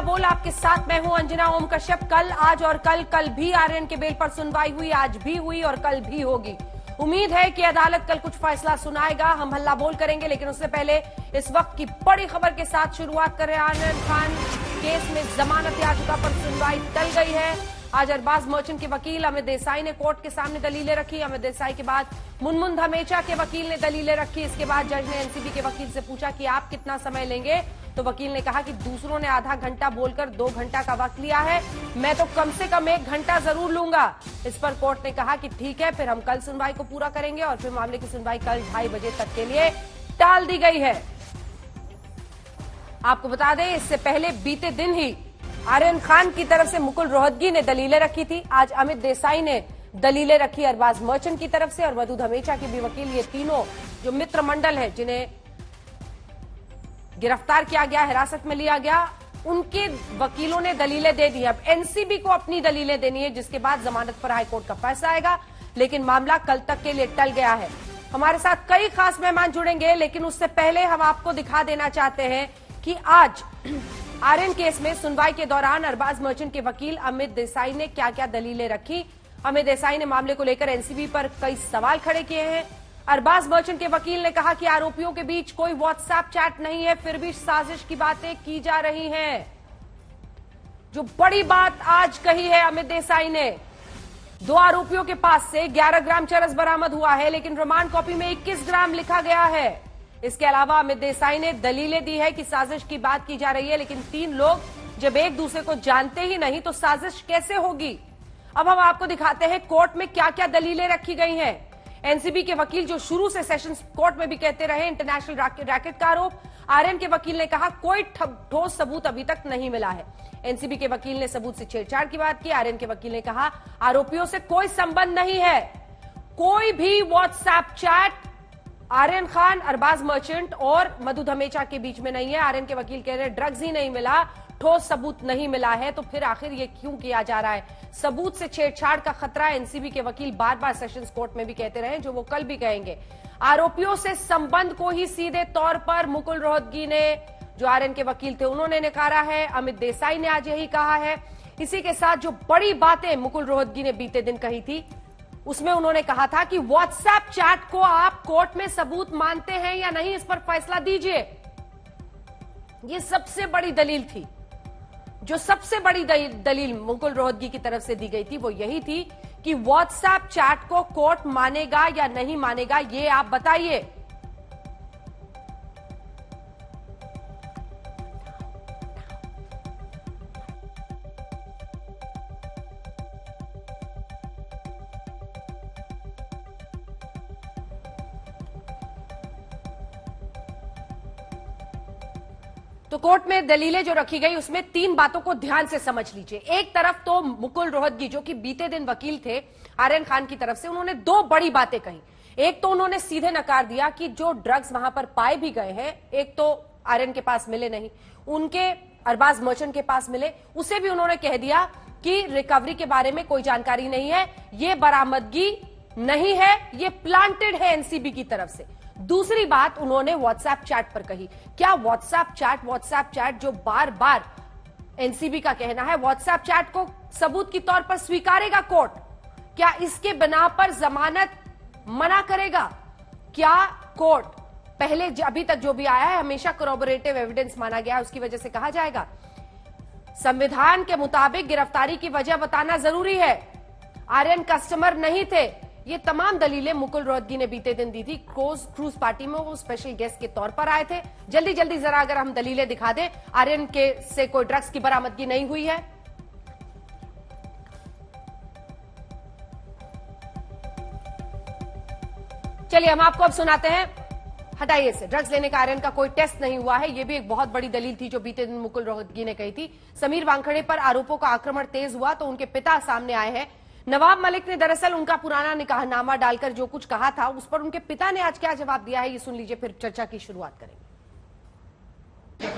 बोल आपके साथ मैं हूं अंजना ओम कश्यप। कल, आज और कल भी आर्यन के बेल पर सुनवाई हुई, आज भी हुई और कल भी होगी। उम्मीद है कि अदालत कल कुछ फैसला सुनाएगा। हम हल्ला बोल करेंगे, लेकिन उससे पहले इस वक्त की बड़ी खबर के साथ शुरुआत कर रहे हैं। आर्यन खान केस में जमानत याचिका पर सुनवाई टल गई है। आज अरबाज मर्चेंट के वकील अमित देसाई ने कोर्ट के सामने दलीलें रखी। अमित देसाई के बाद मुनमुन धमेचा के वकील ने दलीलें रखी। इसके बाद जज ने एनसीबी के वकील से पूछा कि आप कितना समय लेंगे, तो वकील ने कहा कि दूसरों ने आधा घंटा बोलकर 2 घंटा का वक्त लिया है, मैं तो कम से कम 1 घंटा जरूर लूंगा। इस पर कोर्ट ने कहा कि ठीक है, फिर हम कल सुनवाई को पूरा करेंगे और फिर मामले की सुनवाई कल 2:30 बजे तक के लिए टाल दी गई है। आपको बता दें, इससे पहले बीते दिन ही आर्यन खान की तरफ से मुकुल रोहतगी ने दलीलें रखी थी। आज अमित देसाई ने दलीलें रखी अरबाज मर्चेंट की तरफ से और मधु धमेचा की भी वकील। ये तीनों जो मित्र मंडल है, जिन्हें गिरफ्तार किया गया, हिरासत में लिया गया, उनके वकीलों ने दलीलें दे दी। अब एनसीबी को अपनी दलीलें देनी है, जिसके बाद जमानत पर हाईकोर्ट का फैसला आएगा। लेकिन मामला कल तक के लिए टल गया है। हमारे साथ कई खास मेहमान जुड़ेंगे, लेकिन उससे पहले हम आपको दिखा देना चाहते हैं कि आज आर्यन केस में सुनवाई के दौरान अरबाज मर्चेंट के वकील अमित देसाई ने क्या क्या दलीलें रखी। अमित देसाई ने मामले को लेकर एनसीबी पर कई सवाल खड़े किए हैं। अरबाज मर्चेंट के वकील ने कहा कि आरोपियों के बीच कोई व्हाट्सएप चैट नहीं है, फिर भी साजिश की बातें की जा रही हैं। जो बड़ी बात आज कही है अमित देसाई ने, 2 आरोपियों के पास से 11 ग्राम चरस बरामद हुआ है, लेकिन रिमांड कॉपी में 21 ग्राम लिखा गया है। इसके अलावा अमित देसाई ने दलीलें दी है कि साजिश की बात की जा रही है, लेकिन 3 लोग जब एक दूसरे को जानते ही नहीं तो साजिश कैसे होगी। अब हम आपको दिखाते हैं कोर्ट में क्या क्या दलीलें रखी गई हैं। एनसीबी के वकील, जो शुरू से सेशंस कोर्ट में भी कहते रहे इंटरनेशनल रैकेट का आरोप, आर्यन के वकील ने कहा कोई ठोस सबूत अभी तक नहीं मिला है। एनसीबी के वकील ने सबूत से छेड़छाड़ की बात की। आर्यन के वकील ने कहा आरोपियों से कोई संबंध नहीं है, कोई भी व्हाट्सएप चैट आर्यन खान, अरबाज मर्चेंट और मधु धमेचा के बीच में नहीं है। आर्यन के वकील कह रहे ड्रग्स ही नहीं मिला, ठोस सबूत नहीं मिला है, तो फिर आखिर ये क्यों किया जा रहा है। सबूत से छेड़छाड़ का खतरा एनसीबी के वकील बार बार सेशंस कोर्ट में भी कहते रहे, जो वो कल भी कहेंगे। आरोपियों से संबंध को ही सीधे तौर पर मुकुल रोहतगी ने, जो आर्यन के वकील थे, उन्होंने नकारा है। अमित देसाई ने आज यही कहा है। इसी के साथ जो बड़ी बातें मुकुल रोहतगी ने बीते दिन कही थी, उसमें उन्होंने कहा था कि व्हाट्सएप चैट को आप कोर्ट में सबूत मानते हैं या नहीं, इस पर फैसला दीजिए। यह सबसे बड़ी दलील थी। जो सबसे बड़ी दलील मुकुल रोहतगी की तरफ से दी गई थी वो यही थी कि व्हाट्सएप चैट को कोर्ट मानेगा या नहीं मानेगा, ये आप बताइए। तो कोर्ट में दलीलें जो रखी गई, उसमें 3 बातों को ध्यान से समझ लीजिए। एक तरफ तो मुकुल रोहतगी, जो कि बीते दिन वकील थे आर्यन खान की तरफ से, उन्होंने 2 बड़ी बातें कही। एक तो उन्होंने सीधे नकार दिया कि जो ड्रग्स वहां पर पाए भी गए हैं, एक तो आर्यन के पास मिले नहीं, उनके अरबाज मर्चेंट के पास मिले, उसे भी उन्होंने कह दिया कि रिकवरी के बारे में कोई जानकारी नहीं है, ये बरामदगी नहीं है, ये प्लांटेड है एनसीबी की तरफ से। दूसरी बात उन्होंने व्हाट्सएप चैट पर कही। क्या व्हाट्सएप चैट जो बार बार एनसीबी का कहना है, व्हाट्सएप चैट को सबूत के तौर पर स्वीकारेगा कोर्ट? क्या इसके बिना पर जमानत मना करेगा? क्या कोर्ट पहले अभी तक जो भी आया है हमेशा कोरोबोरेटिव एविडेंस माना गया है, उसकी वजह से कहा जाएगा संविधान के मुताबिक गिरफ्तारी की वजह बताना जरूरी है, आर्यन कस्टमर नहीं थे। ये तमाम दलीलें मुकुल रोहतगी ने बीते दिन दी थी। क्रूज पार्टी में वो स्पेशल गेस्ट के तौर पर आए थे। जल्दी जल्दी जरा अगर हम दलीलें दिखा दें। आर्यन के से कोई ड्रग्स की बरामदगी नहीं हुई है। चलिए हम आपको अब सुनाते हैं। हटाइए से, ड्रग्स लेने का आर्यन का कोई टेस्ट नहीं हुआ है। यह भी एक बहुत बड़ी दलील थी जो बीते दिन मुकुल रोहतगी ने कही थी। समीर वानखेड़े पर आरोपों का आक्रमण तेज हुआ तो उनके पिता सामने आए हैं। नवाब मलिक ने दरअसल उनका पुराना निकाहनामा डालकर जो कुछ कहा था, उस पर उनके पिता ने आज क्या जवाब दिया है, ये सुन लीजिए, फिर चर्चा की शुरुआत करेंगे।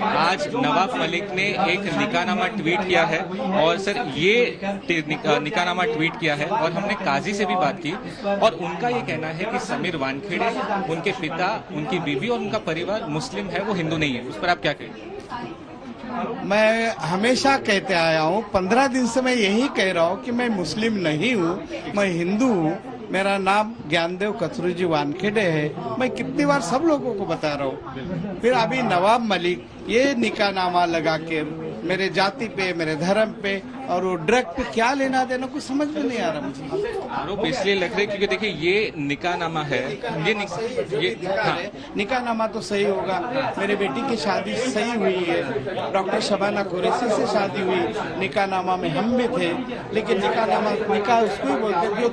आज नवाब मलिक ने एक निकाहनामा ट्वीट किया है और सर ये निकाहनामा ट्वीट किया है और हमने काजी से भी बात की और उनका ये कहना है कि समीर वानखेड़े, उनके पिता, उनकी बीवी और उनका परिवार मुस्लिम है, वो हिंदू नहीं है। उस पर आप क्या कहेंगे? मैं हमेशा कहते आया हूँ, 15 दिन से मैं यही कह रहा हूँ कि मैं मुस्लिम नहीं हूँ, मैं हिंदू हूँ। मेरा नाम ज्ञानदेव कथुरूजी वानखेड़े है। मैं कितनी बार सब लोगों को बता रहा हूँ। फिर अभी नवाब मलिक ये निकाहनामा लगा के मेरे जाति पे, मेरे धर्म पे और वो ड्रग पे क्या लेना देना कुछ समझ में नहीं आ रहा मुझे। आरोप इसलिए लग रहे क्योंकि देखिए ये निकाहनामा है, ये हाँ। निकाहनामा तो सही होगा। मेरे बेटी की शादी सही हुई है, डॉक्टर शबाना कुरैशी से शादी हुई, निकाहनामा में हम भी थे। लेकिन निकाह उसको ही बोलते हैं जो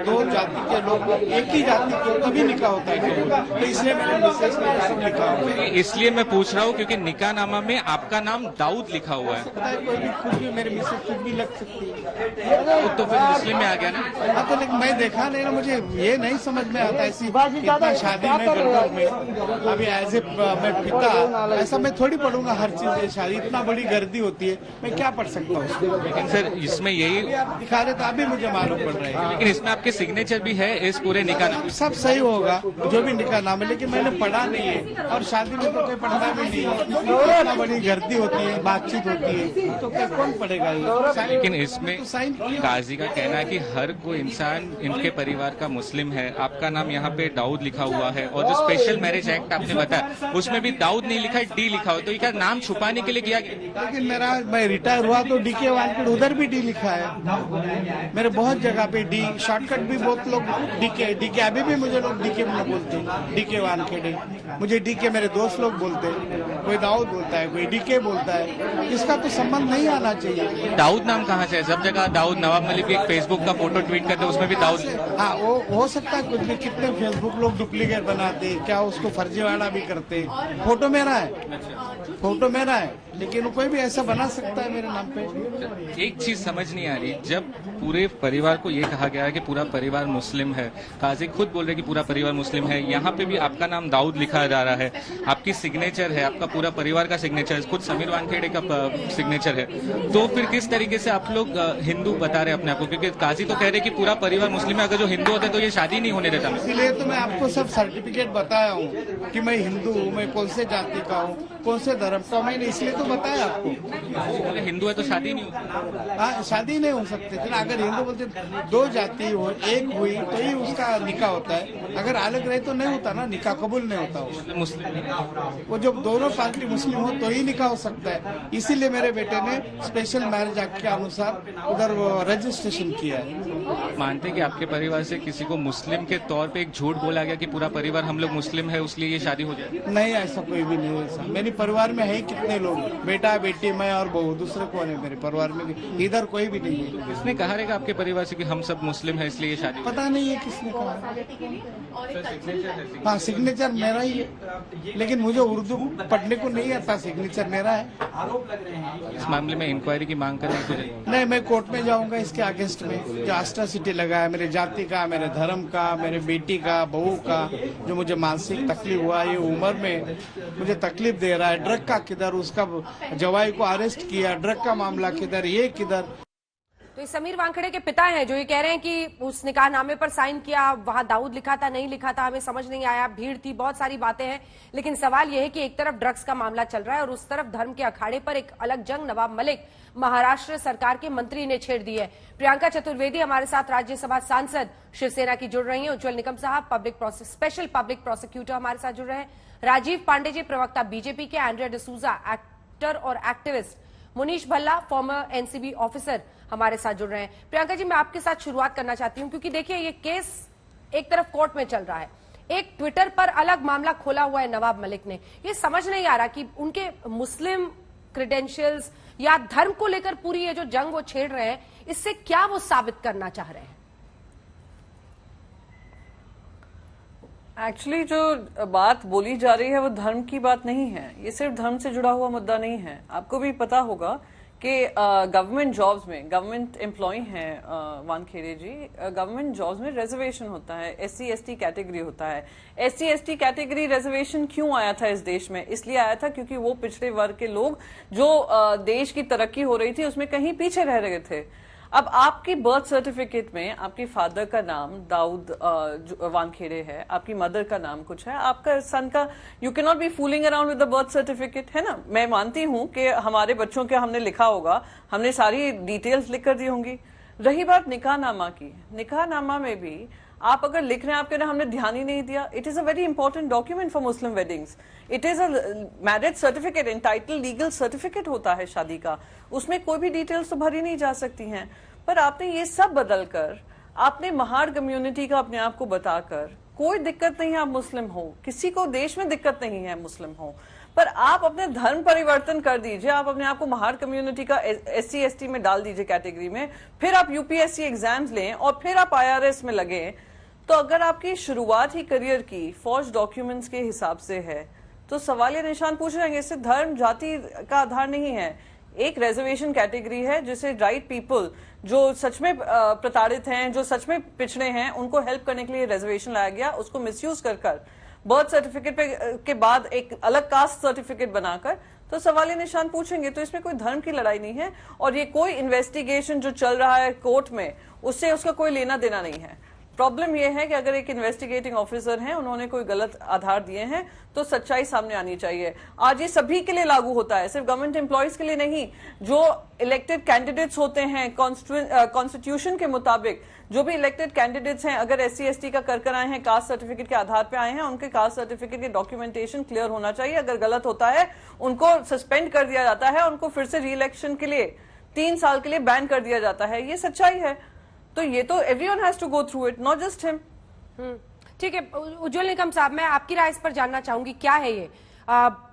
दो जाति के लोग एक ही जाति के तभी निकाह होता है। तो इसलिए मेरे मिसेज ने सब लिखा हुआ है। इसलिए मैं पूछ रहा हूँ क्योंकि निकाहनामा में आपका नाम दाऊद लिखा हुआ है। पता है कोई भी कुछ भी मेरे मिसेज कुछ भी लग सकती है, तो फिर मुस्लिम में आ गया ना। हाँ तो लेकिन मैं देखा नहीं ना, मुझे ये नहीं समझ में आता ऐसी इतना शादी में गड़बड़ में। अभी एज ए मैं पिता ऐसा मैं थोड़ी पढ़ूंगा हर चीज। शादी इतना बड़ी गर्दी होती है, मैं क्या पढ़ सकता हूँ। लेकिन सर इसमें यही आप दिखा रहे तो अभी मुझे मालूम पड़ रहा है। लेकिन इसमें आपके सिग्नेचर भी है इस पूरे निकाहनामे। सब सही होगा जो भी निकाहनामा, लेकिन मैंने पढ़ा नहीं है और शादी में तो कोई पढ़ना भी नहीं है। इतना बड़ी गर्दी होती है, बातचीत होती है, तो क्या कौन पढ़ेगा ये। लेकिन इसमें काजी का कहना है कि हर कोई इंसान इनके परिवार का मुस्लिम है। आपका नाम यहाँ पे दाऊद लिखा हुआ है और जो स्पेशल मैरिज एक्ट आपने बताया उसमें भी दाऊद नहीं लिखा है, डी लिखा हुआ। तो ये क्या नाम छुपाने के लिए किया गया? लेकिन मैं रिटायर हुआ तो डीके वानखेड़े उधर भी डी लिखा है। मेरे बहुत जगह पे डी शॉर्टकट भी बहुत लोग डीके अभी भी मुझे लोग डीके बोलते, डीके वानखेड़े। मुझे डीके मेरे दोस्त लोग बोलते, कोई दाऊद बोलता है, कोई डीके बोलता है। इसका तो संबंध नहीं आना चाहिए। दाऊद नाम कहाँ से है? सब जगह दाऊद। नवाब मलिक भी एक फेसबुक का फोटो ट्वीट करते उसमें भी दाऊद। हाँ वो हो सकता है कुछ भी। कितने फेसबुक लोग डुप्लीकेट बनाते, क्या उसको फर्जीवाड़ा भी करते। फोटो मेरा है, लेकिन कोई भी ऐसा बना सकता है मेरे नाम पे। एक चीज समझ नहीं आ रही, जब पूरे परिवार को ये कहा गया है कि पूरा परिवार मुस्लिम है, काजी खुद बोल रहे कि पूरा परिवार मुस्लिम है, यहाँ पे भी आपका नाम दाऊद लिखा जा रहा है, आपकी सिग्नेचर है, आपका पूरा परिवार का सिग्नेचर है, खुद समीर वानखेड़े का सिग्नेचर है, तो फिर किस तरीके से आप लोग हिंदू बता रहे अपने आप को? क्योंकि काजी तो कह रहे कि पूरा परिवार मुस्लिम है, अगर जो हिंदू होते तो ये शादी नहीं होने देता। इसलिए तो मैं आपको सब सर्टिफिकेट बताया हूँ कि मैं हिंदू हूँ, मैं कौन से जाति का हूँ, कौन से धर्म का। मैंने इसलिए तो बताया आपको। हिंदू है तो शादी नहीं होती। हाँ शादी नहीं हो सकती थी ना। अगर हिंदू बोलते दो जाति हो, एक हुई तो ही उसका निकाह होता है। अगर अलग रहे तो नहीं होता ना, निकाह कबूल नहीं होता। मुस्लिम वो जब दोनों पार्टी मुस्लिम हो तो ही निकाह हो सकता है। इसीलिए मेरे बेटे ने स्पेशल मैरिज एक्ट के अनुसार उधर वो रजिस्ट्रेशन किया है। मानते कि आपके परिवार से किसी को मुस्लिम के तौर पे एक झूठ बोला गया कि पूरा परिवार हम लोग मुस्लिम है इसलिए ये शादी हो जाए? नहीं, ऐसा कोई भी नहीं है। ऐसा मेरे परिवार में है कितने लोग, बेटा बेटी मैं और बहू, दूसरे कौन है मेरे परिवार में? इधर कोई भी नहीं है। किसने कहा रहेगा आपके परिवार से कि हम सब मुस्लिम है इसलिए ये शादी? पता नहीं है किसने कहा। हाँ सिग्नेचर मेरा ही है, लेकिन मुझे उर्दू पढ़ने को नहीं आता। सिग्नेचर मेरा है। इस मामले में इंक्वायरी की मांग करें तो नहीं, मैं कोर्ट में जाऊंगा इसके अगेंस्ट में। जो एट्रॉसिटी लगा है मेरे जाति का, मेरे धर्म का, मेरे बेटी का, बहू का, जो मुझे मानसिक तकलीफ हुआ, ये उम्र में मुझे तकलीफ दे रहा है। ड्रग का किधर, उसका जवाई को अरेस्ट किया, ड्रग का मामला किधर, ये किधर। तो इस समीर वानखेड़े के पिता हैं जो ये कह रहे हैं कि उस निकाहनामे पर साइन किया, वहां दाऊद लिखा था, नहीं लिखा था, हमें समझ नहीं आया, भीड़ थी, बहुत सारी बातें हैं। लेकिन सवाल यह है कि एक तरफ ड्रग्स का मामला चल रहा है और उस तरफ धर्म के अखाड़े पर एक अलग जंग नवाब मलिक महाराष्ट्र सरकार के मंत्री ने छेड़ दी है। प्रियंका चतुर्वेदी हमारे साथ राज्यसभा सांसद शिवसेना की जुड़ रही हैं, उज्जवल निकम साहब स्पेशल पब्लिक प्रोसिक्यूटर हमारे साथ जुड़ रहे हैं, राजीव पांडे जी प्रवक्ता बीजेपी के, एंड्रिया डिसूजा एक्टर और activist, Munish Bhalla farmer NCB officer हमारे साथ जुड़ रहे हैं। प्रियंका जी, मैं आपके साथ शुरुआत करना चाहती हूं क्योंकि देखिए ये केस एक तरफ कोर्ट में चल रहा है, एक ट्विटर पर अलग मामला खोला हुआ है नवाब मलिक ने। ये समझ नहीं आ रहा कि उनके मुस्लिम क्रेडेंशियल्स या धर्म को लेकर पूरी ये जो जंग वो छेड़ रहे हैं, इससे क्या वो साबित करना चाह रहे हैं? एक्चुअली जो बात बोली जा रही है वो धर्म की बात नहीं है, ये सिर्फ धर्म से जुड़ा हुआ मुद्दा नहीं है। आपको भी पता होगा कि गवर्नमेंट जॉब्स में, गवर्नमेंट एम्प्लॉय हैं वानखेड़े जी, गवर्नमेंट जॉब्स में रिजर्वेशन होता है, एससी एसटी कैटेगरी होता है। एससी एसटी कैटेगरी रिजर्वेशन क्यों आया था इस देश में? इसलिए आया था क्योंकि वो पिछड़े वर्ग के लोग जो देश की तरक्की हो रही थी उसमें कहीं पीछे रह रहे थे। अब आपकी बर्थ सर्टिफिकेट में आपके फादर का नाम दाऊद वानखेड़े है, आपकी मदर का नाम कुछ है, आपका सन का, you can not be fooling around with the birth certificate, है ना। मैं मानती हूं कि हमारे बच्चों के हमने लिखा होगा, हमने सारी डिटेल्स लिख कर दी होंगी। रही बात निकाहनामा की, निकाहनामा में भी आप अगर लिख रहे हैं, आपके ना हमने ध्यान ही नहीं दिया। It is a very important document for Muslim weddings. It is a marriage certificate, entitle legal certificate होता है शादी का, उसमें कोई भी डिटेल्स तो भरी नहीं जा सकती हैं। पर आपने ये सब बदल कर, आपने महार कम्युनिटी का अपने आप को बताकर, कोई दिक्कत नहीं है आप मुस्लिम हो, किसी को देश में दिक्कत नहीं है मुस्लिम हो, पर आप अपने धर्म परिवर्तन कर दीजिए, आप अपने आप को महार कम्युनिटी का SC ST में डाल दीजिए कैटेगरी में, फिर आप UPSC एग्जाम्स लें और फिर आप IRS में लगे। तो अगर आपकी शुरुआत ही करियर की फौज डॉक्यूमेंट्स के हिसाब से है तो सवालिया निशान पूछ रहे हैं। इससे धर्म जाति का आधार नहीं है। एक रिजर्वेशन कैटेगरी है जिसे राइट पीपल जो सच में प्रताड़ित हैं, जो सच में पिछड़े हैं, उनको हेल्प करने के लिए रिजर्वेशन लाया गया। उसको मिसयूज कर बर्थ सर्टिफिकेट के बाद एक अलग कास्ट सर्टिफिकेट बनाकर तो सवालिया निशान पूछेंगे। तो इसमें कोई धर्म की लड़ाई नहीं है और ये कोई इन्वेस्टिगेशन जो चल रहा है कोर्ट में उससे उसका कोई लेना देना नहीं है। प्रॉब्लम यह है कि अगर एक इन्वेस्टिगेटिंग ऑफिसर हैं, उन्होंने कोई गलत आधार दिए हैं तो सच्चाई सामने आनी चाहिए। आज ये सभी के लिए लागू होता है, सिर्फ गवर्नमेंट एम्प्लॉयज के लिए नहीं। जो इलेक्टेड कैंडिडेट्स होते हैं कॉन्स्टिट्यूशन के मुताबिक, जो भी इलेक्टेड कैंडिडेट्स हैं, अगर SC ST का कर आए हैं, कास्ट सर्टिफिकेट के आधार पे आए हैं, उनके कास्ट सर्टिफिकेट के डॉक्यूमेंटेशन क्लियर होना चाहिए। अगर गलत होता है उनको सस्पेंड कर दिया जाता है, उनको फिर से री इलेक्शन के लिए 3 साल के लिए बैन कर दिया जाता है। ये सच्चाई है। तो ये तो everyone has to go through it, not just him. ठीक है उज्जवल निकम साहब, मैं आपकी राय इस पर जानना चाहूंगी। क्या है ये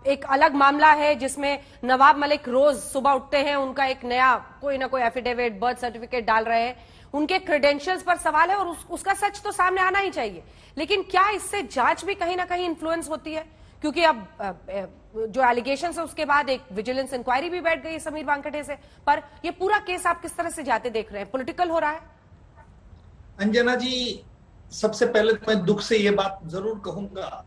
एक अलग मामला है जिसमें नवाब मलिक रोज सुबह उठते हैं, उनका एक नया कोई ना कोई एफिडेविट, बर्थ सर्टिफिकेट डाल रहे हैं, उनके क्रेडेंशियल्स पर सवाल है और उसका सच तो सामने आना ही चाहिए। लेकिन क्या इससे जांच भी कहीं ना कहीं इन्फ्लुएंस होती है? क्योंकि अब जो एलिगेशन है उसके बाद एक विजिलेंस इंक्वायरी भी बैठ गई है समीर वानखेड़े से, पर ये पूरा केस आप किस तरह से जाते देख रहे हैं? पॉलिटिकल हो रहा है? अंजना जी, सबसे पहले तो मैं दुख से ये बात जरूर कहूंगा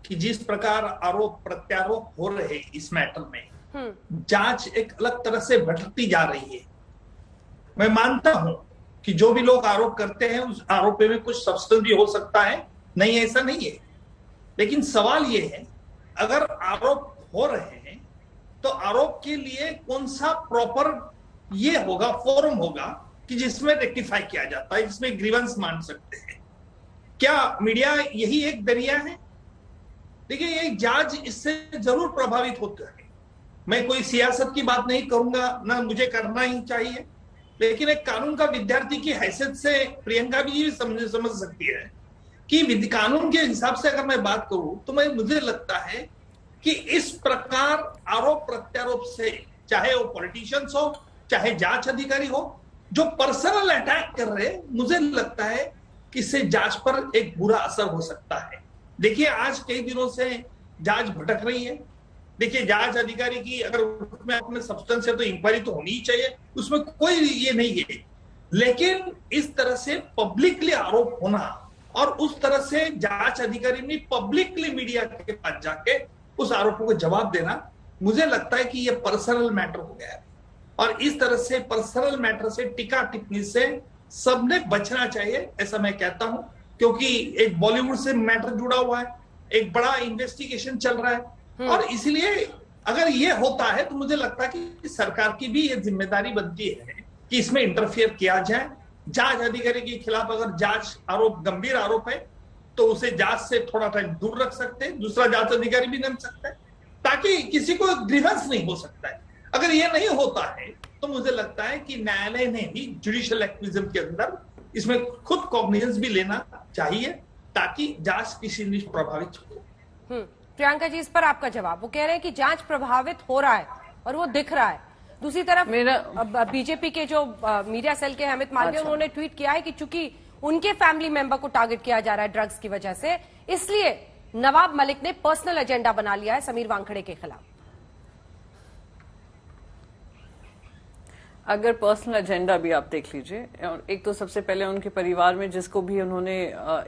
कि जिस प्रकार आरोप प्रत्यारोप हो रहे इस मैटर में, जांच एक अलग तरह से भटकती जा रही है। मैं मानता हूं कि जो भी लोग आरोप करते हैं उस आरोप में कुछ सब्सटेंस भी हो सकता है, नहीं ऐसा नहीं है। लेकिन सवाल ये है, अगर आरोप हो रहे हैं तो आरोप के लिए कौन सा प्रॉपर ये होगा, फोरम होगा कि जिसमें रेक्टिफाई किया जाता है, जिसमें ग्रीवेंस मान सकते हैं। क्या मीडिया यही एक दरिया है? देखिए, ये जांच इससे जरूर प्रभावित होता है। मैं कोई सियासत की बात नहीं करूंगा, ना मुझे करना ही चाहिए, लेकिन एक कानून का विद्यार्थी की हैसियत से प्रियंका भी समझ सकती है कि कानून के हिसाब से अगर मैं बात करूं तो मुझे लगता है कि इस प्रकार आरोप प्रत्यारोप से, चाहे वो पॉलिटिशियंस हो चाहे जांच अधिकारी हो, जो पर्सनल अटैक कर रहे हैं, मुझे लगता है कि इससे जांच पर एक बुरा असर हो सकता है। देखिए, आज कई दिनों से जांच भटक रही है। देखिए, जांच अधिकारी की अगर उसमें अपने सब्सटेंस है तो इंक्वायरी तो होनी ही चाहिए, उसमें कोई ये नहीं है। लेकिन इस तरह से पब्लिकली आरोप होना और उस तरह से जांच अधिकारी ने पब्लिकली मीडिया के पास जाके उस आरोपों को जवाब देना, मुझे लगता है कि ये पर्सनल मैटर हो गया है। और इस तरह से पर्सनल मैटर से, टीका टिप्पणी से सबने बचना चाहिए, ऐसा मैं कहता हूं। क्योंकि एक बॉलीवुड से मैटर जुड़ा हुआ है, एक बड़ा इन्वेस्टिगेशन चल रहा है, और इसलिए अगर ये होता है तो मुझे लगता है कि सरकार की भी ये जिम्मेदारी बनती है कि इसमें इंटरफियर किया जाए। जांच अधिकारी के खिलाफ अगर जांच आरोप गंभीर आरोप है तो उसे जांच से थोड़ा टाइम दूर रख सकते हैं, दूसरा जांच अधिकारी भी नियम सकता है, ताकि किसी को ग्रीवेंस नहीं हो सकता है। अगर ये नहीं होता है तो मुझे लगता है कि न्यायालय ने भी जुडिशियल एक्टिविज्म के अंदर इसमें खुद कॉग्निजेंस भी लेना चाहिए, ताकि जांच किसी निष्ठ प्रभावित हो। प्रियंका जी, इस पर आपका जवाब? वो कह रहे हैं कि जांच प्रभावित हो रहा है और वो दिख रहा है। दूसरी तरफ बीजेपी के जो मीडिया सेल के अमित मालवीय, उन्होंने ट्वीट किया है कि चूंकि उनके फैमिली मेंबर को टारगेट किया जा रहा है ड्रग्स की वजह से, इसलिए नवाब मलिक ने पर्सनल एजेंडा बना लिया है समीर वानखेड़े के खिलाफ। अगर पर्सनल एजेंडा भी आप देख लीजिए, और एक तो सबसे पहले उनके परिवार में जिसको भी उन्होंने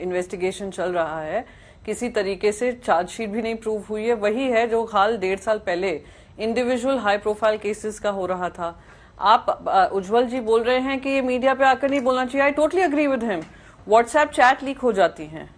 इन्वेस्टिगेशन चल रहा है, किसी तरीके से चार्जशीट भी नहीं प्रूव हुई है, वही है जो हाल 1.5 साल पहले इंडिविजुअल हाई प्रोफाइल केसेस का हो रहा था। आप उज्जवल जी बोल रहे हैं कि ये मीडिया पे आकर नहीं बोलना चाहिए। I totally agree with him. WhatsApp chat leak हो जाती हैं,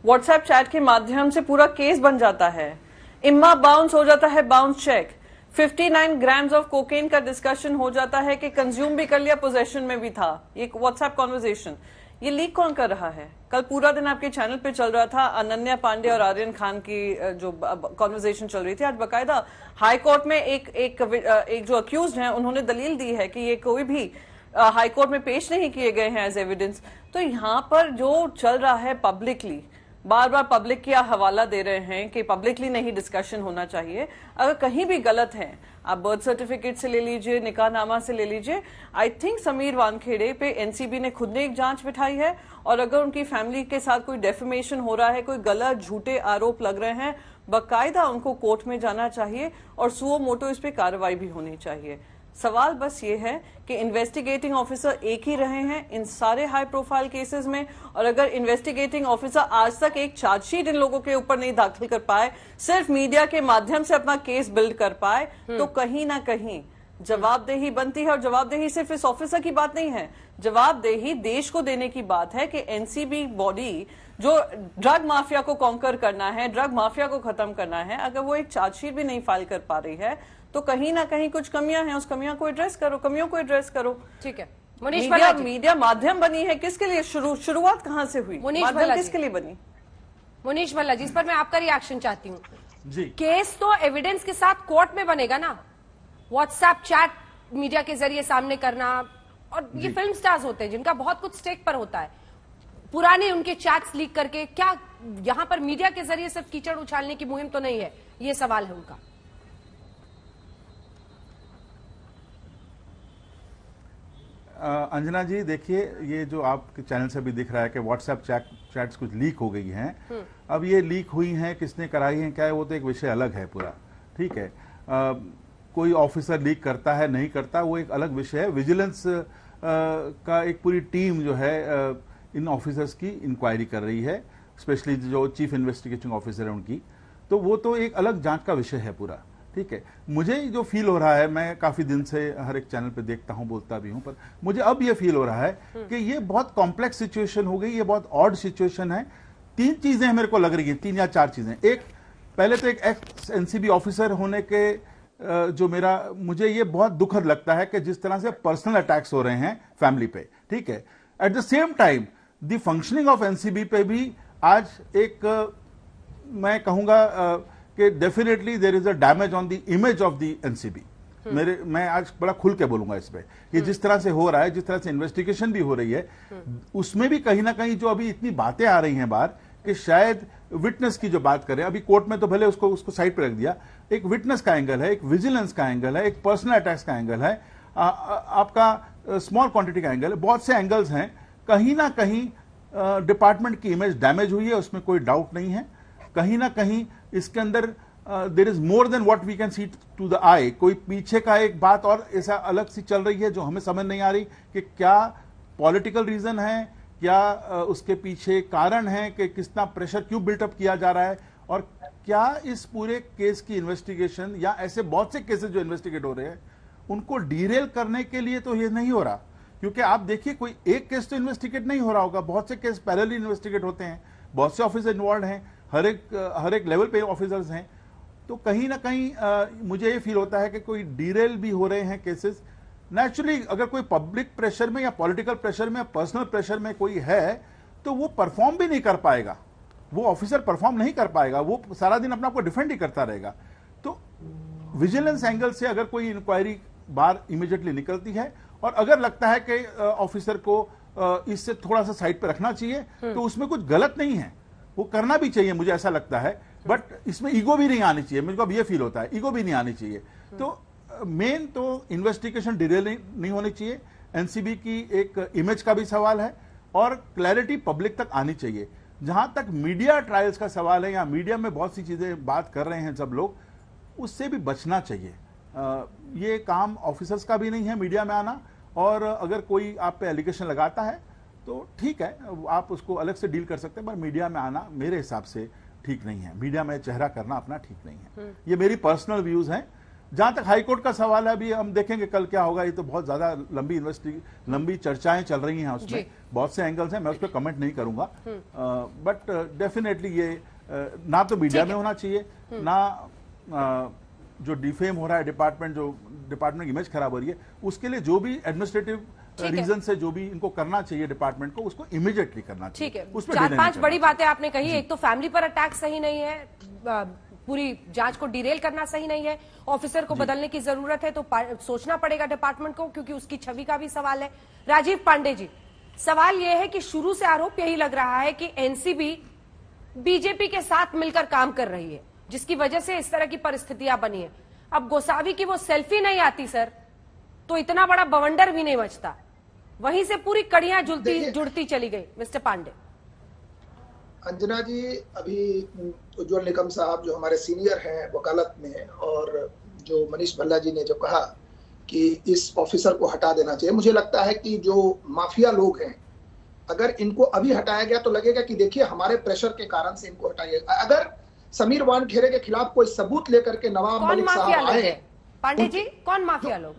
व्हाट्सएप चैट के माध्यम से पूरा केस बन जाता है, इम्मा बाउंस हो जाता है, bounce check, 59 grams of cocaine का डिस्कशन हो जाता है कि कंज्यूम भी कर लिया, पोजेशन में भी था। ये व्हाट्सएप कॉन्वर्जेशन, ये लीक कौन कर रहा है? कल पूरा दिन आपके चैनल पे चल रहा था अनन्या पांडे और आर्यन खान की जो कॉन्वर्जेशन चल रही थी। आज बकायदा हाई कोर्ट में एक जो अक्यूज्ड हैं उन्होंने दलील दी है कि ये कोई भी हाई कोर्ट में पेश नहीं किए गए हैं एज एविडेंस। तो यहाँ पर जो चल रहा है पब्लिकली, बार बार पब्लिक का हवाला दे रहे हैं कि पब्लिकली नहीं डिस्कशन होना चाहिए। अगर कहीं भी गलत है, आप बर्थ सर्टिफिकेट से ले लीजिए, निकाहनामा से ले लीजिए। आई थिंक समीर वानखेड़े पे एनसीबी ने खुद ने एक जांच बिठाई है, और अगर उनकी फैमिली के साथ कोई डेफेमेशन हो रहा है, कोई गलत झूठे आरोप लग रहे हैं, बकायदा उनको कोर्ट में जाना चाहिए और सुओ मोटो इस पे कार्रवाई भी होनी चाहिए। सवाल बस ये है कि इन्वेस्टिगेटिंग ऑफिसर एक ही रहे हैं इन सारे हाई प्रोफाइल केसेस में, और अगर इन्वेस्टिगेटिंग ऑफिसर आज तक एक चार्जशीट इन लोगों के ऊपर नहीं दाखिल कर पाए, सिर्फ मीडिया के माध्यम से अपना केस बिल्ड कर पाए, तो कहीं ना कहीं जवाबदेही बनती है। और जवाबदेही सिर्फ इस ऑफिसर की बात नहीं है, जवाबदेही देश को देने की बात है कि एनसीबी बॉडी जो ड्रग माफिया को कॉन्कर करना है, ड्रग माफिया को खत्म करना है, अगर वो एक चार्जशीट भी नहीं फाइल कर पा रही है, तो कहीं ना कहीं कुछ कमियां हैं, उस कमियों को एड्रेस करो, कमियों को एड्रेस करो। ठीक है मुनीश भल्ला जी, मीडिया माध्यम बनी है किसके लिए? शुरुआत कहां से हुई? माध्यम किसके लिए बनी? मुनीश भल्ला जी, इस पर मैं आपका रिएक्शन चाहती हूँ जी। केस तो एविडेंस के साथ कोर्ट में बनेगा ना, व्हाट्सएप चैट मीडिया के जरिए सामने करना, और ये फिल्म स्टार्स होते हैं जिनका बहुत कुछ स्टेक पर होता है, पुराने उनके चैट्स लीक करके क्या यहां पर मीडिया के जरिए सिर्फ कीचड़ उछालने की मुहिम तो नहीं है? ये सवाल है उनका। अंजना जी देखिए, ये जो आपके चैनल से भी दिख रहा है कि व्हाट्सएप चैट्स कुछ लीक हो गई हैं। अब ये लीक हुई हैं, किसने कराई हैं, क्या है, वो तो एक विषय अलग है पूरा। ठीक है, कोई ऑफिसर लीक करता है नहीं करता, वो एक अलग विषय है। विजिलेंस का एक पूरी टीम जो है इन ऑफिसर्स की इंक्वायरी कर रही है, स्पेशली जो चीफ इन्वेस्टिगेटिंग ऑफिसर है उनकी, तो वो तो एक अलग जांच का विषय है पूरा। ठीक है, मुझे जो फील हो रहा है, मैं काफी दिन से हर एक चैनल पे देखता हूं, बोलता भी हूं, पर मुझे अब ये फील हो रहा है कि ये बहुत कॉम्प्लेक्स सिचुएशन हो गई, ये बहुत ऑड सिचुएशन है। 3 चीजें मेरे को लग रही है, 3 या 4 चीजें। एक, पहले तो एक एक्स एनसीबी ऑफिसर होने के जो मुझे ये बहुत दुखद लगता है कि जिस तरह से पर्सनल अटैक्स हो रहे हैं फैमिली पे। ठीक है, at the same time the functioning of NCB पे भी आज एक मैं कहूंगा कि definitely there is a damage on the image of the NCB. मैं आज बड़ा खुल के बोलूंगा इस पे कि जिस तरह से हो रहा है, जिस तरह से इन्वेस्टिगेशन भी हो रही है, उसमें भी कहीं ना कहीं जो अभी इतनी बातें आ रही हैं बाहर कि शायद विटनेस की जो बात करें, अभी कोर्ट में तो भले उसको साइड पे रख दिया, एक विटनेस का एंगल है, एक विजिलेंस का एंगल है, एक पर्सनल अटैक्स का एंगल है, आपका स्मॉल क्वांटिटी का एंगल है, बहुत से एंगल्स हैं। कहीं ना कहीं डिपार्टमेंट की इमेज डैमेज हुई है, उसमें कोई डाउट नहीं है। कहीं ना कहीं इसके अंदर there is more than what we can see to the eye. कोई पीछे का एक बात और ऐसा अलग सी चल रही है जो हमें समझ नहीं आ रही कि क्या पॉलिटिकल रीजन है, क्या उसके पीछे कारण है, कि कितना प्रेशर क्यों बिल्टअप किया जा रहा है, और क्या इस पूरे केस की इन्वेस्टिगेशन या ऐसे बहुत से केसेस जो इन्वेस्टिगेट हो रहे हैं उनको डीरेल करने के लिए तो ये नहीं हो रहा। क्योंकि आप देखिए, कोई एक केस तो इन्वेस्टिगेट नहीं हो रहा होगा, बहुत से केस पैरेलली इन्वेस्टिगेट होते हैं, बहुत से ऑफिसर इन्वॉल्व हैं, हर एक लेवल पे ऑफिसर्स हैं। तो कहीं ना कहीं मुझे ये फील होता है कि कोई डीरेल भी हो रहे हैं केसेस। नेचुरली अगर कोई पब्लिक प्रेशर में या पॉलिटिकल प्रेशर में या पर्सनल प्रेशर में कोई है तो वो परफॉर्म भी नहीं कर पाएगा, वो ऑफिसर परफॉर्म नहीं कर पाएगा, वो सारा दिन अपना आपको डिफेंड ही करता रहेगा। तो विजिलेंस एंगल से अगर कोई इंक्वायरी बाहर इमीडिएटली निकलती है और अगर लगता है कि ऑफिसर को इससे थोड़ा सा साइड पे रखना चाहिए, तो उसमें कुछ गलत नहीं है, वो करना भी चाहिए, मुझे ऐसा लगता है। बट इसमें ईगो भी नहीं आनी चाहिए, मुझे अब ये फील होता है, ईगो भी नहीं आनी चाहिए। तो मेन तो इन्वेस्टिगेशन डिटेल नहीं होनी चाहिए, एनसीबी की एक इमेज का भी सवाल है और क्लैरिटी पब्लिक तक आनी चाहिए। जहां तक मीडिया ट्रायल्स का सवाल है या मीडिया में बहुत सी चीजें बात कर रहे हैं सब लोग, उससे भी बचना चाहिए। ये काम ऑफिसर्स का भी नहीं है मीडिया में आना, और अगर कोई आप पे एलिगेशन लगाता है तो ठीक है, आप उसको अलग से डील कर सकते हैं, पर मीडिया में आना मेरे हिसाब से ठीक नहीं है। मीडिया में चेहरा करना अपना ठीक नहीं है। ये मेरी पर्सनल व्यूज हैं। जहां तक हाईकोर्ट का सवाल है, अभी हम देखेंगे कल क्या होगा। ये तो बहुत ज्यादा लंबी चर्चाएं चल रही हैं उसमें, बहुत से एंगल्स हैं, मैं उस पर कमेंट नहीं करूंगा। बट डेफिनेटली ये ना तो मीडिया में होना चाहिए, ना जो डिफेम हो रहा है डिपार्टमेंट की इमेज खराब हो रही है, उसके लिए जो भी एडमिनिस्ट्रेटिव रीजन से जो भी इनको करना चाहिए डिपार्टमेंट को, उसको इमीडिएटली करना चाहिए। ठीक है, उसमें 4-5 बड़ी बातें आपने कही। एक तो फैमिली पर अटैक सही नहीं है, पूरी जांच को डिरेल करना सही नहीं है, ऑफिसर को बदलने की जरूरत है, तो सोचना पड़ेगा डिपार्टमेंट को, क्योंकि उसकी छवि का भी सवाल है। राजीव पांडे जी, सवाल यह है कि शुरू से आरोप यही लग रहा है कि एनसीबी बीजेपी के साथ मिलकर काम कर रही है, जिसकी वजह से इस तरह की परिस्थितियां बनी है। अब गोसावी की वो सेल्फी नहीं आती सर, तो इतना बड़ा बवंडर भी नहीं बचता, वहीं से पूरी कड़ियां जुड़ती चली गई। मिस्टर पांडे। अंजना जी, अभी उज्जवल निकम साहब जो हमारे सीनियर हैं वकालत में, और जो मनीष भल्ला जी ने जो कहा कि इस ऑफिसर को हटा देना चाहिए, मुझे लगता है कि जो माफिया लोग हैं, अगर इनको अभी हटाया गया तो लगेगा कि देखिए हमारे प्रेशर के कारण से इनको हटाया गया। अगर समीर वानखेड़े के खिलाफ कोई सबूत लेकर के नवाब मलिक साहब आए, पांडे जी कौन माफिया लोग?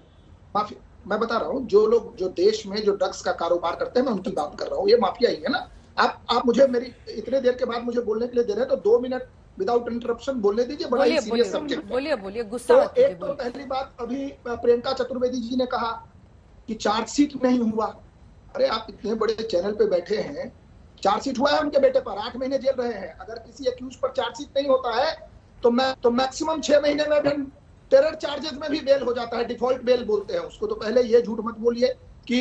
माफिया मैं बता रहा हूँ, जो लोग जो देश में जो ड्रग्स का कारोबार करते हैं, मैं उनकी बात कर रहा हूँ, ये माफिया ही है ना। आप मुझे मेरी इतने देर के बाद मुझे बोलने के लिए दे रहे हैं, तो 2 मिनट विदाउट इंटरप्शन बोलने दीजिए। बड़ा ही सीरियस सब्जेक्ट। बोलिए गुस्सा मत कीजिए। तो पहली बात, अभी प्रियंका चतुर्वेदी जी ने कहा कि चार्जशीट नहीं हुआ। अरे आप इतने बड़े चैनल पे बैठे हैं, चार्जशीट हुआ है उनके बेटे पर, 8 महीने जेल रहे हैं। अगर किसी एक्यूज पर चार्जशीट नहीं होता है तो मैक्सिमम 6 महीने में भी टेरर चार्जेस में भी बेल हो जाता है, डिफॉल्ट बेल बोलते हैं उसको। तो पहले ये झूठ मत बोलिए कि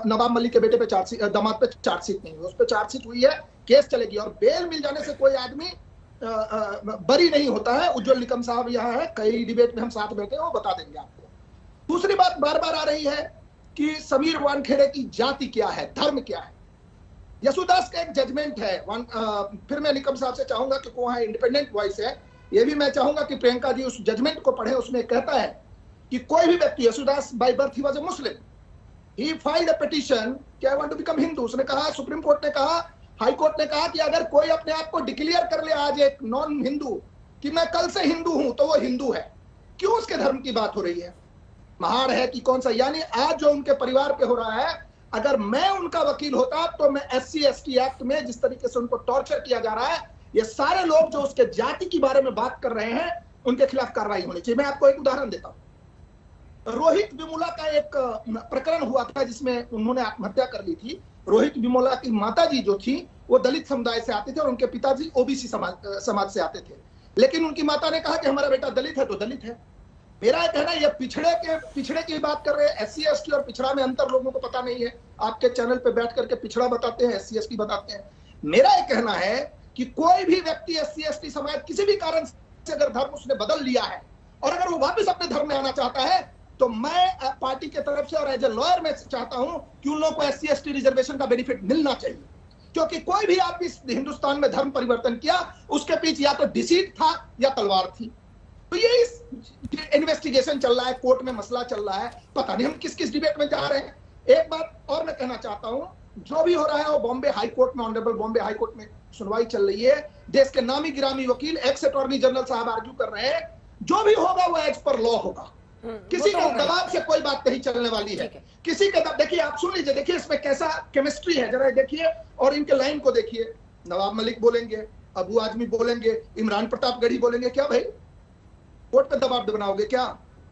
नवाब मलिक के बेटे पे चार्जशीट, दामाद पे चार्जशीट नहीं हुई, उस पर चार्जशीट हुई है, केस चलेगी। और बेल मिल जाने से कोई आदमी बरी नहीं होता है। उज्जवल निकम साहब यहाँ है, कई डिबेट में हम साथ बैठे हैं, वो बता देंगे आपको। दूसरी बात बार बार आ रही है कि समीर वानखेड़े की जाति क्या है, धर्म क्या है। यसुदास का एक जजमेंट है। फिर मैं निकम साहब से चाहूंगा कि वहां इंडिपेंडेंट वॉइस है, ये भी मैं चाहूंगा कि प्रियंका जी उस जजमेंट को पढ़े। उसमें कहता है कि कोई भी व्यक्ति, Yesudas by birth he was a Muslim, he filed a petition कि I want to become Hindu. उसने कहा, सुप्रीम कोर्ट ने कहा, हाई कोर्ट ने कहा कि अगर कोई अपने आप को डिक्लेयर कर ले आज एक नॉन हिंदू कि मैं कल से हिंदू हूं, तो वो हिंदू है। क्यों उसके धर्म की बात हो रही है? महाड़ है कि कौन सा? यानी आज जो उनके परिवार पे हो रहा है, अगर मैं उनका वकील होता तो मैं SC ST एक्ट में जिस तरीके से उनको टॉर्चर किया जा रहा है, ये सारे लोग जो उसके जाति के बारे में बात कर रहे हैं, उनके खिलाफ कार्रवाई होनी चाहिए। मैं आपको एक उदाहरण देता हूं। रोहित विमोला का एक प्रकरण हुआ था जिसमें उन्होंने आत्महत्या कर ली थी। रोहित विमोला की माताजी जो थी वो दलित समुदाय से आते थे और उनके पिताजी OBC समाज से आते थे, लेकिन उनकी माता ने कहा कि हमारा बेटा दलित है तो दलित है। मेरा यह कहना, ये पिछड़े की बात कर रहे हैं। SC ST और पिछड़ा में अंतर लोगों को पता नहीं है। आपके चैनल पे बैठ करके पिछड़ा बताते हैं, SC ST बताते हैं। मेरा यह कहना है कि कोई भी व्यक्ति SC ST समाज किसी भी कारण से अगर धर्म उसने बदल लिया है और अगर वो वापस अपने धर्म में आना चाहता है, तो मैं पार्टी के तरफ से और एज ए लॉयर मैं चाहता हूं कि उन लोगों को SC ST रिजर्वेशन का बेनिफिट मिलना चाहिए। क्योंकि कोई भी आप इस हिंदुस्तान में धर्म परिवर्तन किया, उसके पीछे या तो डिसीट था या तलवार थी। तो ये इस इन्वेस्टिगेशन चल रहा है, कोर्ट में मसला चल रहा है, पता नहीं हम किस किस डिबेट में जा रहे हैं। एक बात और मैं कहना चाहता हूं, जो भी हो रहा है वो बॉम्बे हाई कोर्ट में, ऑनरेबल बॉम्बे हाई कोर्ट में सुनवाई चल रही है। देश के नामी गिरामी वकील, एक्स अटॉर्नी जनरल साहब आर्ग्यू कर रहे हैं, जो भी होगा वो एज पर लॉ होगा। किसी के दबाव से कोई बात नहीं चलने वाली है। किसी के देखिए, आप सुन लीजिए, देखिए इसमें कैसा केमिस्ट्री है, जरा देखिए और इनके लाइन को देखिए। नवाब मलिक बोलेंगे, अबू आजमी बोलेंगे, इमरान प्रतापगढ़ी बोलेंगे। क्या भाई कोर्ट पे दबाव बनाओगे? क्या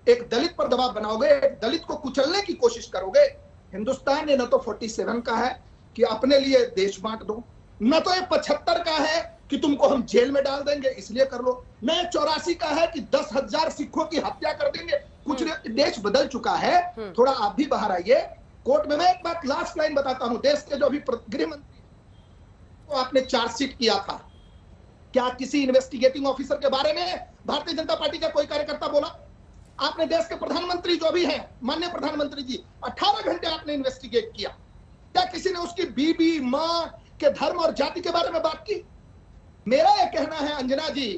एक दलित पर दबाव बनाओगे? एक दलित को कुचलने की कोशिश करोगे? हिंदुस्तान ये न तो 47 का है कि अपने लिए देश बांट दो, न तो ये 75 का है कि तुमको हम जेल में डाल देंगे इसलिए कर लो, न 84 का है कि 10,000 सिखों की हत्या कर देंगे। कुछ देश बदल चुका है, थोड़ा आप भी बाहर आइए कोर्ट में। मैं एक बात लास्ट लाइन बताता हूं। देश के जो अभी गृह मंत्री को आपने चार्जशीट किया था, क्या किसी इन्वेस्टिगेटिंग ऑफिसर के बारे में भारतीय जनता पार्टी का कोई कार्यकर्ता बोला? आपने देश के प्रधानमंत्री जो भी हैं, माननीय प्रधानमंत्री जी, 18 घंटे आपने इन्वेस्टिगेट किया, क्या किसी ने उसकी बीबी मां के धर्म और जाति के बारे में बात की? मेरा यह कहना है अंजना जी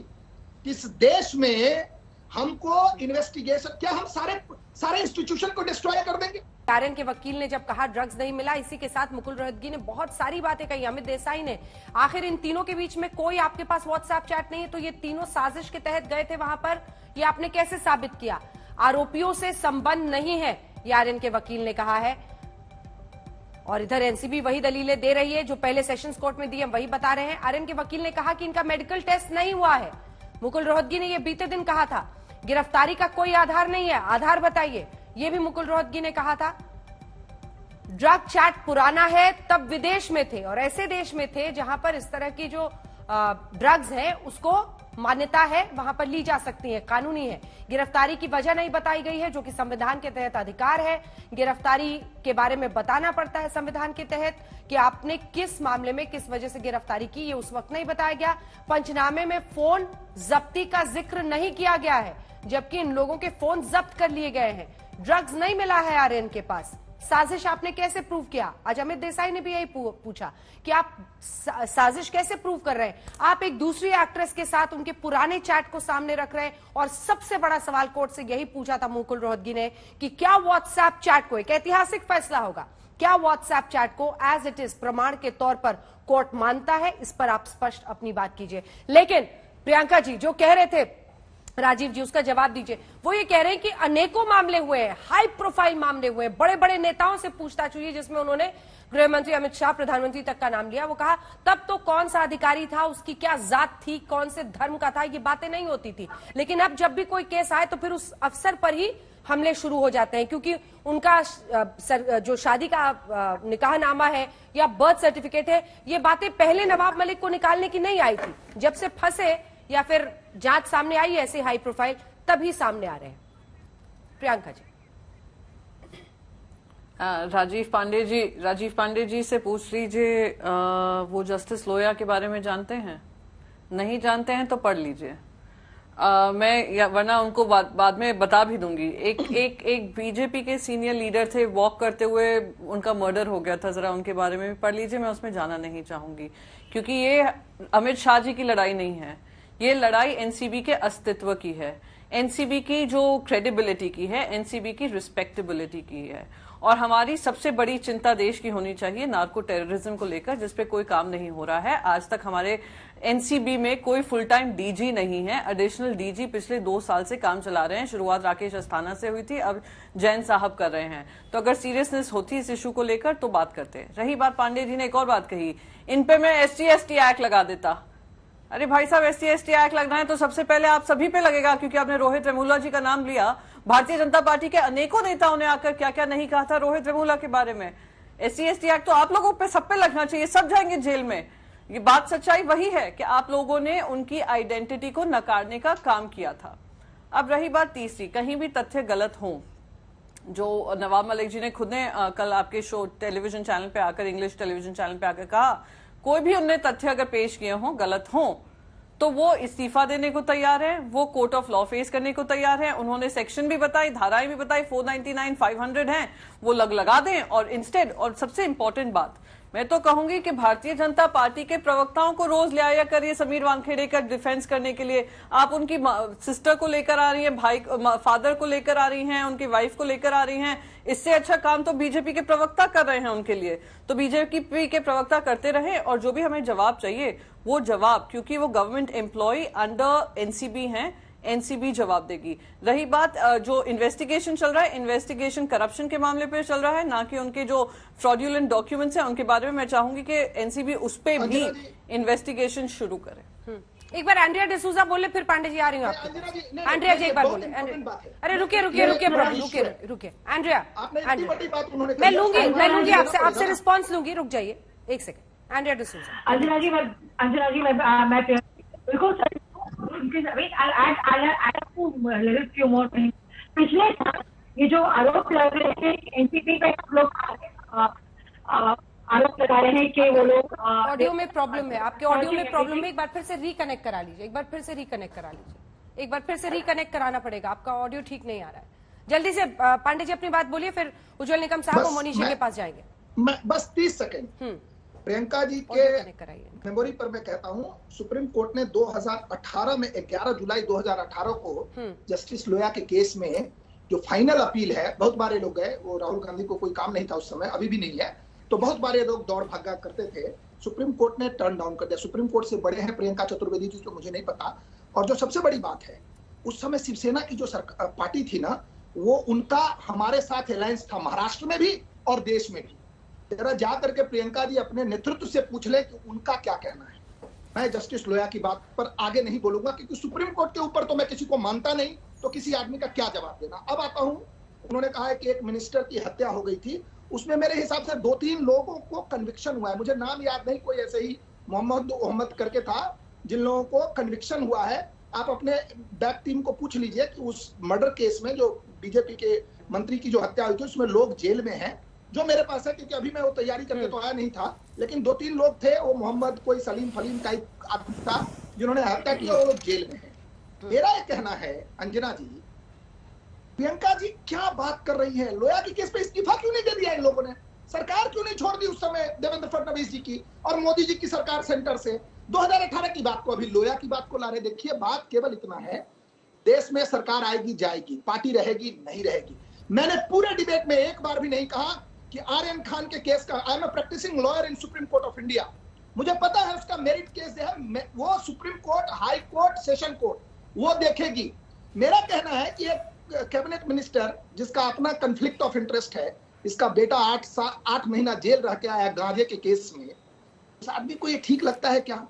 कि इस देश में हमको इन्वेस्टिगेशन, क्या हम सारे इंस्टीट्यूशन को डिस्ट्रॉय कर देंगे? कारण के वकील ने जब कहा ड्रग्स नहीं मिला, इसी के साथ मुकुल रोहतगी ने बहुत सारी बातें कही, अमित देसाई ने। आखिर इन तीनों के बीच में कोई आपके पास व्हाट्सएप चैट नहीं है, तो ये तीनों साजिश के तहत गए थे वहां पर, ये आपने कैसे साबित किया? आरोपियों से संबंध नहीं है, ये आर्यन के वकील ने कहा है। और इधर एनसीबी वही दलीलें दे रही है जो पहले सेशंस कोर्ट में दी, हम वही बता रहे हैं। आर्यन के वकील ने कहा कि इनका मेडिकल टेस्ट नहीं हुआ है। मुकुल रोहतगी ने यह बीते दिन कहा था। गिरफ्तारी का कोई आधार नहीं है, आधार बताइए, यह भी मुकुल रोहतगी ने कहा था। ड्रग चैट पुराना है, तब विदेश में थे और ऐसे देश में थे जहां पर इस तरह की जो ड्रग्स हैं उसको मान्यता है, वहां पर ली जा सकती है, कानूनी है। गिरफ्तारी की वजह नहीं बताई गई है, जो कि संविधान के तहत अधिकार है। गिरफ्तारी के बारे में बताना पड़ता है संविधान के तहत कि आपने किस मामले में किस वजह से गिरफ्तारी की, ये उस वक्त नहीं बताया गया। पंचनामे में फोन जब्ती का जिक्र नहीं किया गया है, जबकि इन लोगों के फोन जब्त कर लिए गए हैं। ड्रग्स नहीं मिला है आर्यन के पास। साजिश आपने कैसे प्रूव किया? आज अमित देसाई ने भी यही पूछा कि आप साजिश कैसे प्रूव कर रहे हैं? आप एक दूसरी एक्ट्रेस के साथ उनके पुराने चैट को सामने रख रहे हैं। और सबसे बड़ा सवाल कोर्ट से यही पूछा था मुकुल रोहतगी ने कि क्या व्हाट्सएप चैट को, एक ऐतिहासिक फैसला होगा, क्या व्हाट्सएप चैट को एज इट इज प्रमाण के तौर पर कोर्ट मानता है? इस पर आप स्पष्ट अपनी बात कीजिए। लेकिन प्रियंका जी जो कह रहे थे, राजीव जी उसका जवाब दीजिए। वो ये कह रहे हैं कि अनेकों मामले हुए हैं, हाई प्रोफाइल मामले हुए हैं, बड़े बड़े नेताओं से पूछताछ हुई है, जिसमें उन्होंने गृह मंत्री अमित शाह, प्रधानमंत्री तक का नाम लिया। वो कहा तब तो कौन सा अधिकारी था, उसकी क्या जात थी, कौन से धर्म का था, ये बातें नहीं होती थी। लेकिन अब जब भी कोई केस आए तो फिर उस अफसर पर ही हमले शुरू हो जाते हैं, क्योंकि उनका जो शादी का निकाहनामा है या बर्थ सर्टिफिकेट है, ये बातें पहले नवाब मलिक को निकालने की नहीं आई थी। जब से फंसे या फिर जांच सामने आई ऐसे हाई प्रोफाइल, तभी सामने आ रहे हैं। प्रियंका जी। राजीव पांडे जी से पूछ लीजिए, वो जस्टिस लोया के बारे में जानते हैं? नहीं जानते हैं तो पढ़ लीजिए। वरना उनको बाद में बता भी दूंगी। एक बीजेपी के सीनियर लीडर थे, वॉक करते हुए उनका मर्डर हो गया था, जरा उनके बारे में भी पढ़ लीजिए। मैं उसमें जाना नहीं चाहूंगी, क्योंकि ये अमित शाह जी की लड़ाई नहीं है, ये लड़ाई एनसीबी के अस्तित्व की है, एनसीबी की जो क्रेडिबिलिटी की है, एनसीबी की रिस्पेक्टेबिलिटी की है। और हमारी सबसे बड़ी चिंता देश की होनी चाहिए नार्को टेररिज्म को लेकर, जिसपे कोई काम नहीं हो रहा है। आज तक हमारे एनसीबी में कोई फुल टाइम डीजी नहीं है। एडिशनल डीजी पिछले 2 साल से काम चला रहे हैं। शुरुआत राकेश अस्थाना से हुई थी, अब जैन साहब कर रहे हैं। तो अगर सीरियसनेस होती इस इशू को लेकर तो बात करते हैं। रही बात, पांडे जी ने एक और बात कही, इन पे मैं SC/ST एक्ट लगा देता। अरे भाई साहब, SC/ST एक्ट लगना है तो सबसे पहले आप सभी पे लगेगा, क्योंकि आपने रोहित वेमुला जी का नाम लिया। भारतीय जनता पार्टी के अनेकों नेताओं ने आकर क्या क्या नहीं कहा था रोहित वेमुला के बारे में। SC/ST एक्ट तो आप लोगों पे, सब पे लगना चाहिए, सब जाएंगे जेल में। ये बात सच्चाई वही है कि आप लोगों ने उनकी आइडेंटिटी को नकारने का काम किया था। अब रही बात तीसरी, कहीं भी तथ्य गलत हों, जो नवाब मलिक जी ने खुद ने कल आपके शो टेलीविजन चैनल पे आकर, इंग्लिश टेलीविजन चैनल पे आकर कहा, कोई भी उनने तथ्य अगर पेश किए हों, गलत हों, तो वो इस्तीफा देने को तैयार है, वो कोर्ट ऑफ लॉ फेस करने को तैयार है। उन्होंने सेक्शन भी बताई, धाराएं भी बताई, 499, 500 हैं, वो लगा दें। और इंस्टेड, और सबसे इंपॉर्टेंट बात, मैं तो कहूंगी कि भारतीय जनता पार्टी के प्रवक्ताओं को रोज ले आया करिए समीर वानखेड़े का डिफेंस करने के लिए। आप उनकी सिस्टर को लेकर आ रही हैं, भाई फादर को लेकर आ रही हैं, उनकी वाइफ को लेकर आ रही हैं। इससे अच्छा काम तो बीजेपी के प्रवक्ता कर रहे हैं उनके लिए। तो बीजेपी के प्रवक्ता करते रहे, और जो भी हमें जवाब चाहिए वो जवाब, क्योंकि वो गवर्नमेंट एम्प्लॉय अंडर एनसीबी हैं, एनसीबी जवाब देगी। रही बात जो इन्वेस्टिगेशन चल रहा है, इन्वेस्टिगेशन करप्शन के मामले पे चल रहा है, ना कि उनके जो फ्रॉड्यूलेंट डॉक्यूमेंट्स हैं उनके बारे में। मैं चाहूंगी कि एनसीबी उस पे भी इन्वेस्टिगेशन शुरू करे। एक बार एंड्रिया डिसूजा बोले, फिर पांडे जी आ रही हूँ आपको। एंड्रिया जी एक बार बोले। अरे रुकिए एंड्रिया, मैं लूंगी आपसे रिस्पॉन्स लूंगी, रुक जाइए एक सेकंड। एंड्रिया डिसूजा। अंजना जी मैं बिल्कुल पिछले साल ये जो आरोप लग रहे थे एनसीपी पे, लोग आरोप लगा रहे हैं कि वो लोग ऑडियो में प्रॉब्लम है, आपके ऑडियो में प्रॉब्लम है। एक बार फिर से रिकनेक्ट करा लीजिए, एक बार फिर से रिकनेक्ट कराना पड़ेगा, आपका ऑडियो ठीक नहीं आ रहा है। जल्दी से पांडे जी अपनी बात बोलिए, फिर उज्जवल निकम साहब और मोनिशा के पास जाएंगे। बस 30 सेकंड प्रियंका जी के मेमोरी पर मैं कहता हूं, सुप्रीम कोर्ट ने 2018 में 11 जुलाई 2018 को जस्टिस लोया के केस में जो फाइनल अपील है, बहुत बारे लोग गए, वो राहुल गांधी को कोई काम नहीं था उस समय, अभी भी नहीं है, तो बहुत बारे लोग दौड़ भागा करते थे। सुप्रीम कोर्ट ने टर्न डाउन कर दिया। सुप्रीम कोर्ट से बड़े हैं प्रियंका चतुर्वेदी जी, तो मुझे नहीं पता। और जो सबसे बड़ी बात है, उस समय शिवसेना की जो पार्टी थी ना, वो उनका हमारे साथ अलायंस था, महाराष्ट्र में भी और देश में भी। जरा जा करके प्रियंका जी अपने नेतृत्व से पूछ ले कि उनका क्या कहना है। मैं जस्टिस लोया की बात पर आगे नहीं बोलूंगा, क्योंकि सुप्रीम कोर्ट के ऊपर तो मैं किसी को मानता नहीं, तो किसी आदमी का क्या जवाब देना। अब आता हूं, उन्होंने कहा है कि एक मिनिस्टर की हत्या हो गई थी, उसमें मेरे हिसाब से 2-3 लोगों को कन्विक्शन हुआ है, मुझे नाम याद नहीं, कोई ऐसे ही मोहम्मद करके था जिन लोगों को कन्विक्शन हुआ है। आप अपने बैक टीम को पूछ लीजिए कि उस मर्डर केस में जो बीजेपी के मंत्री की जो हत्या हुई थी उसमें लोग जेल में हैं। जो मेरे पास है, क्योंकि अभी मैं वो तैयारी करके तो आया नहीं था, लेकिन 2-3 लोग थे, वो मोहम्मद कोई सलीम फलीम का आदमी था जिन्होंने हत्या की और वो जेल में है। मेरा ये कहना है अंजना जी, प्रियंका जी क्या बात कर रही है? लोया की केस पे इस्तीफा क्यों नहीं दे दिया इन लोगों ने? सरकार क्यों नहीं छोड़ दी उस समय देवेंद्र फडणवीस जी की और मोदी जी की सरकार सेंटर से? 2018 की बात को, अभी लोया की बात को ला रहे। देखिए, बात केवल इतना है, देश में सरकार आएगी जाएगी, पार्टी रहेगी नहीं रहेगी। मैंने पूरे डिबेट में एक बार भी नहीं कहा कि आर्यन खान के केस का, I am a practising lawyer in supreme court of India, मुझे पता है उसका मेरिट केस है, वो supreme court, high court, session court वो देखेगी। मेरा कहना है कि एक कैबिनेट मिनिस्टर जिसका अपना कन्फ्लिक्ट ऑफ इंटरेस्ट है, इसका बेटा 8 महीना जेल रह के आया गांजे के केस में, उस आदमी को ये ठीक लगता है क्या?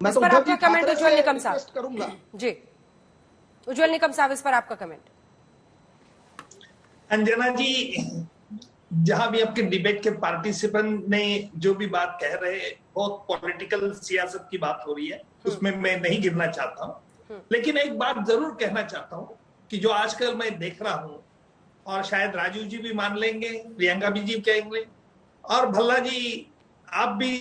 मैं तो आपका कमेंट उज्ज्वल निकम साहब करूंगा जी। उज्ज्वल निकम साहब, इस पर आपका कमेंट। अंजना जी, जहां भी आपके डिबेट के पार्टिसिपेंट ने जो भी बात कह रहे हैं, बहुत पॉलिटिकल सियासत की बात हो रही है, उसमें मैं नहीं गिरना चाहता हूं। लेकिन एक बात जरूर कहना चाहता हूं कि जो आजकल मैं देख रहा हूं, और शायद राजू जी भी मान लेंगे, प्रियंका जी कहेंगे, और भल्ला जी आप भी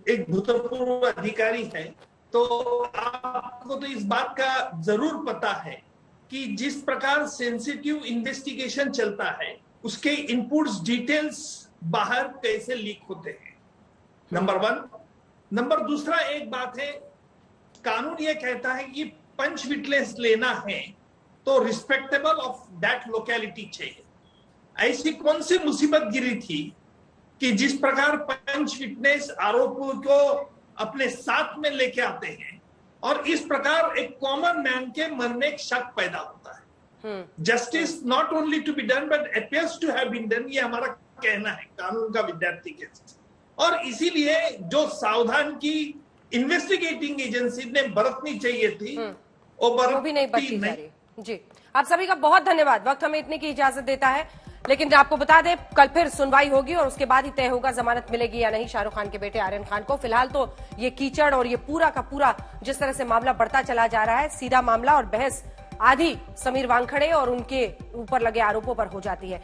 एक भूतपूर्व अधिकारी हैं, तो आपको तो इस बात का जरूर पता है कि जिस प्रकार सेंसिटिव इन्वेस्टिगेशन चलता है, उसके इनपुट्स, डिटेल्स बाहर कैसे लीक होते हैं, नंबर 1। नंबर दूसरा, एक बात है, कानून यह कहता है कि पंच विटनेस लेना है तो रिस्पेक्टेबल ऑफ दैट लोकेलिटी चाहिए। ऐसी कौन सी मुसीबत गिरी थी कि जिस प्रकार पंच विटनेस आरोपियों को अपने साथ में लेके आते हैं और इस प्रकार एक कॉमन मैन के मन में एक शक पैदा होता है। Justice not only to be done but appears to have been done, ये हमारा कहना है कानून का विद्यार्थी के। और इसीलिए जो सावधान की इन्वेस्टिगेटिंग एजेंसी ने बरतनी चाहिए थी, वो भी नहीं बरती जा रही। जी, आप सभी का बहुत धन्यवाद। वक्त हमें इतने की इजाजत देता है, लेकिन आपको बता दें कल फिर सुनवाई होगी और उसके बाद ही तय होगा जमानत मिलेगी या नहीं शाहरुख खान के बेटे आर्यन खान को। फिलहाल तो ये कीचड़ और ये पूरा का पूरा जिस तरह से मामला बढ़ता चला जा रहा है, सीधा मामला और बहस आधी समीर वानखेड़े और उनके ऊपर लगे आरोपों पर हो जाती है।